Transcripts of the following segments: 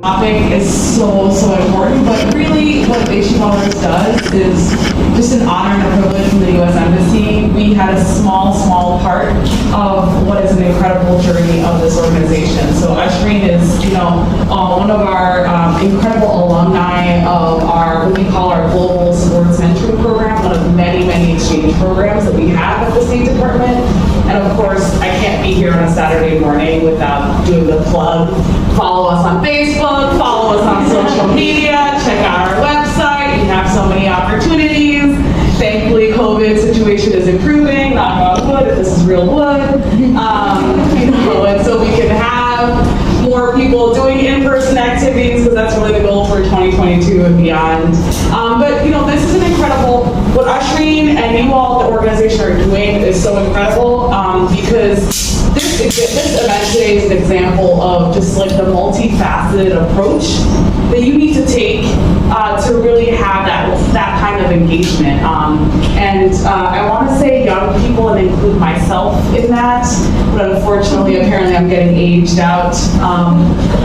topic is so important, but really what Deshi Ballers does is just an honor and a privilege from the U.S. Embassy. We had a small part of what is an incredible journey of this organization. So Sharlina is, one of our incredible alumni of what we call our Global Sports Mentoring Program, one of many exchange programs that we have at the State Department. And of course, I can't be here on a Saturday morning without doing the plug. Follow us on Facebook, follow us on social media, check out our website. We have so many opportunities. Thankfully, COVID situation is improving, knock on wood, if this is real wood. And so we can have more people doing in-person activities, because that's really the goal for 2022 and beyond. But this is an incredible, what Sharlina and you all, the organization, are doing is so incredible, because this event today is an example of just like the multifaceted approach that you need to take to really have that kind of engagement. I want to say young people and include myself in that, but unfortunately, apparently I'm getting aged out.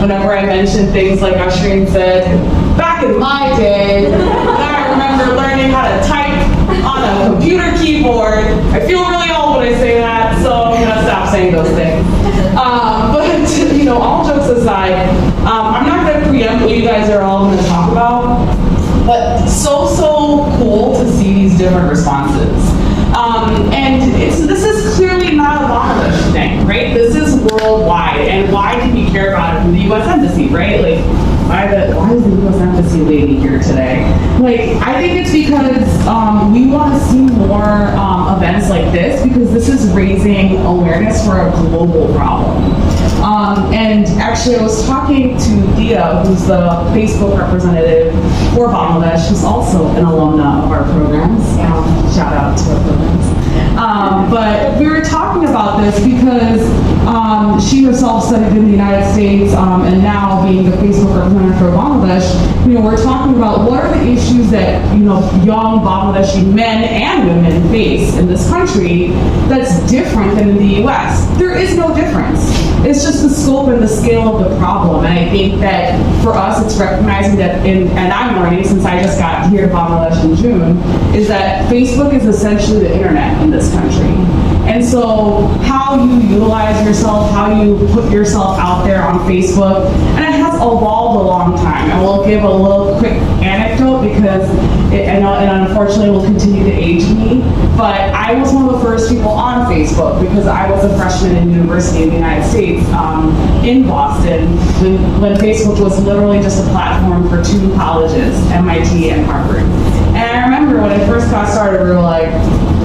Whenever I mention things like Sharlina said, back in my day, I remember learning how to type on a computer keyboard. I feel really old when I say that, so I'm gonna stop saying those things. But all jokes aside, I'm not gonna preempt what you guys are all gonna talk about, but so cool to see these different responses. And this is clearly not a Bangladesh thing, right? This is worldwide, and why do we care about it from the U.S. Embassy, right? Like, why is the U.S. Embassy lady here today? I think it's because we want to see more events like this, because this is raising awareness for a global problem. And actually, I was talking to Dia, who's the Facebook representative for Bangladesh, who's also an alumna of our programs. Shout out to our programs. But we were talking about this because she herself studied in the United States, and now being the Facebook representative for Bangladesh, we're talking about what are the issues that young Bangladeshi men and women face in this country that's different than in the U.S. There is no difference. It's just the scope and the scale of the problem. And I think that for us, it's recognizing that, and I'm learning since I just got here to Bangladesh in June, is that Facebook is essentially the internet in this country. And so how you utilize yourself, how you put yourself out there on Facebook, and it has evolved a long time. And we'll give a little quick anecdote because it unfortunately will continue to age me. But I was one of the first people on Facebook because I was a freshman in university in the United States in Boston when Facebook was literally just a platform for two colleges, MIT and Harvard. And I remember when I first got started, we were like,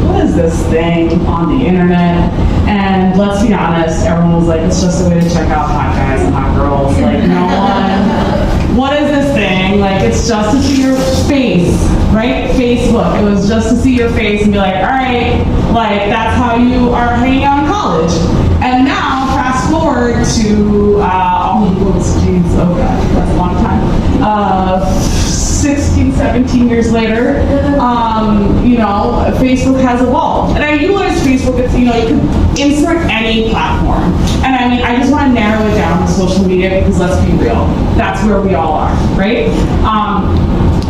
what is this thing on the internet? And let's be honest, everyone was like, it's just a way to check out hot guys and hot girls. Like, no one, what is this thing? Like, it's just to see your face, right? Facebook, it was just to see your face and be like, all right, like, that's how you are hanging out in college. And now, fast forward to, oh god, that's a long time. 16, 17 years later, Facebook has evolved. And I utilize Facebook, it's, you can insert any platform. And I just want to narrow it down to social media because let's be real, that's where we all are, right?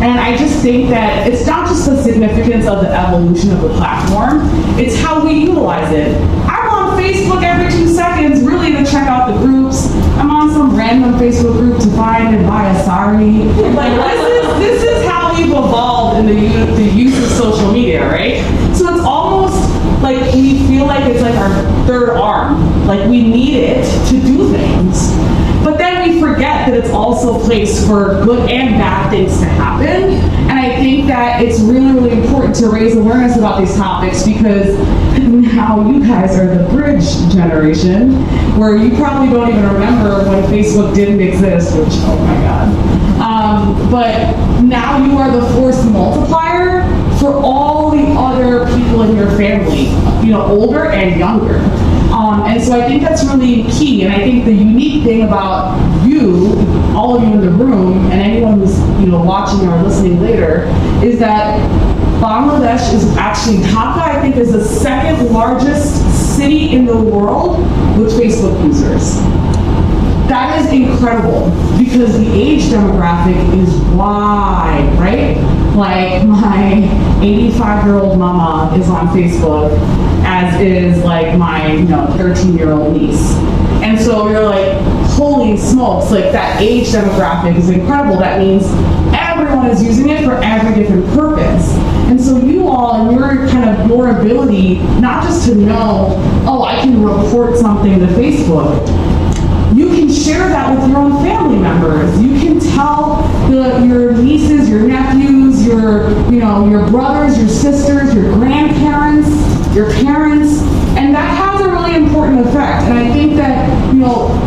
And I just think that it's not just the significance of the evolution of the platform, it's how we utilize it. I'm on Facebook every 2 seconds, really to check out the groups. I'm on some random Facebook group to find and buy a sari. Like, this is how we've evolved in the use of social media, right? So it's almost like we feel like it's like our third arm. Like we need it to do things. But then we forget that it's also a place for good and bad things to happen. And I think that it's really important to raise awareness about these topics because now you guys are the bridge generation where you probably don't even remember when Facebook didn't exist, which, oh my God. But now you are the force multiplier for all the other people in your family, older and younger. And so I think that's really key. And I think the unique thing about you, all of you in the room, and anyone who's watching or listening later, is that Bangladesh is actually, Dhaka, I think, is the second largest city in the world with Facebook users. That is incredible because the age demographic is wide, right? Like my 85-year-old mama is on Facebook, as is like my 13-year-old niece. And so you're like, holy smokes, like that age demographic is incredible. That means everyone is using it for every different purpose. And so you all, and your ability, not just to know, oh, I can report something to Facebook, you can share that with your own family members. You can tell your nieces, your nephews, your brothers, your sisters, your grandparents, your parents, and that has a really important effect. And I think that,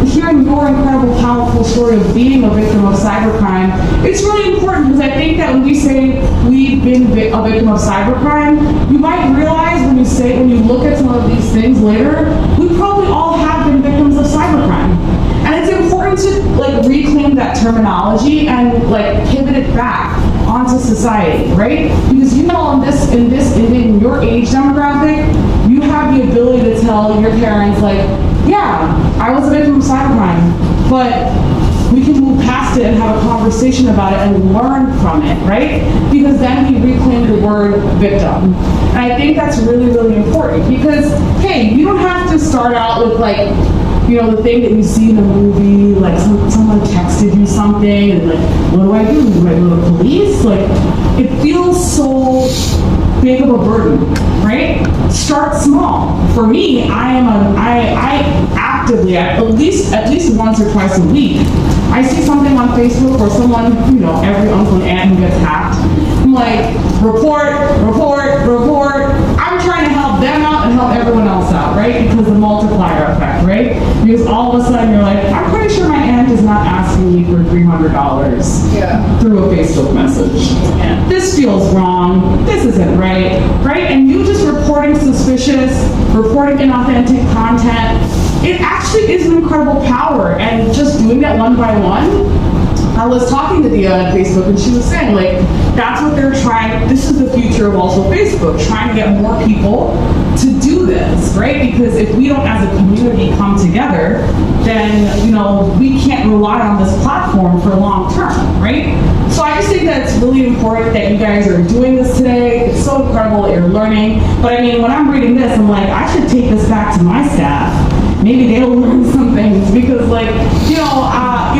hearing your incredible, powerful story of being a victim of cybercrime, it's really important because I think that when we say we've been a victim of cybercrime, you might realize when you look at some of these things later, we probably all have been victims of cybercrime. And it's important to reclaim that terminology and pivot it back onto society, right? Because in your age demographic, you have the ability to tell your parents yeah, I was a victim of cybercrime, but we can move past it and have a conversation about it and learn from it, right? Because then we reclaim the word victim. And I think that's really, really important because, hey, you don't have to start out with the thing that you see in a movie, someone texted you something, and what do I do? Do I go to the police? It feels so big of a burden, right? Start small. For me, I actively, at least once or twice a week, I see something on Facebook or someone, every uncle and aunt who gets hacked. I'm like, report. I'm trying to help them out and help everyone else out, right? Because the multiplier effect, right? Because all of a sudden you're like, I'm pretty sure my aunt is not asking me for $300 through a Facebook message. And this feels wrong. This isn't right? And you just reporting suspicious, reporting inauthentic content, it actually is an incredible power. And just doing that one by one, I was talking to Dia on Facebook and she was saying, that's what they're trying, this is the future of also Facebook, trying to get more people to do this, right? Because if we don't as a community come together, then, we can't rely on this platform for long term, right? So I just think that it's really important that you guys are doing this today. It's so incredible that you're learning. But I mean, when I'm reading this, I'm like, I should take this back to my staff. Maybe they'll learn some things because a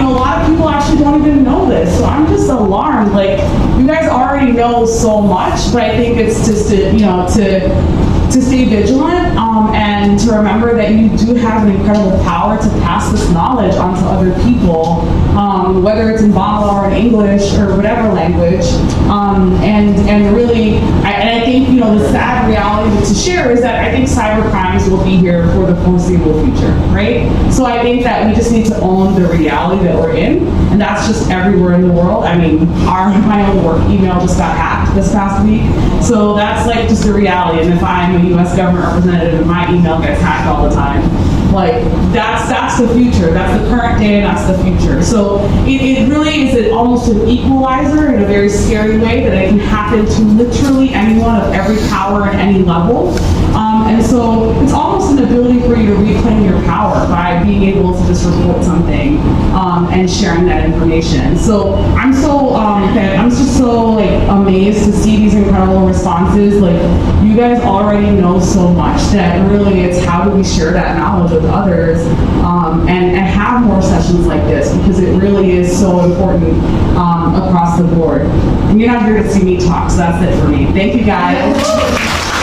lot of people actually don't even know this. So I'm just alarmed. You guys already know so much, but I think it's just to stay vigilant and to remember that you do have an incredible power to pass this knowledge on to other people, whether it's in Bangla or in English or whatever language. And really, I think the sad reality to share is that I think cybercrimes will be here for the foreseeable future, right? So I think that we just need to own the reality that we're in, and that's just everywhere in the world. I mean, my own work email just got hacked this past week, so that's just a reality. And if I'm a U.S. government representative and my email gets hacked all the time, that's the future. That's the current day, and that's the future. So it really is almost an equalizer in a very scary way that it can happen to literally anyone of every power and any level. And so it's almost an ability for you to reclaim your power by being able to just report something and sharing that information. So I'm just so amazed to see these incredible responses. You guys already know so much that really it's how do we share that knowledge with others and have more sessions like this because it really is so important across the board. And you're not here to see me talk, so that's it for me. Thank you guys.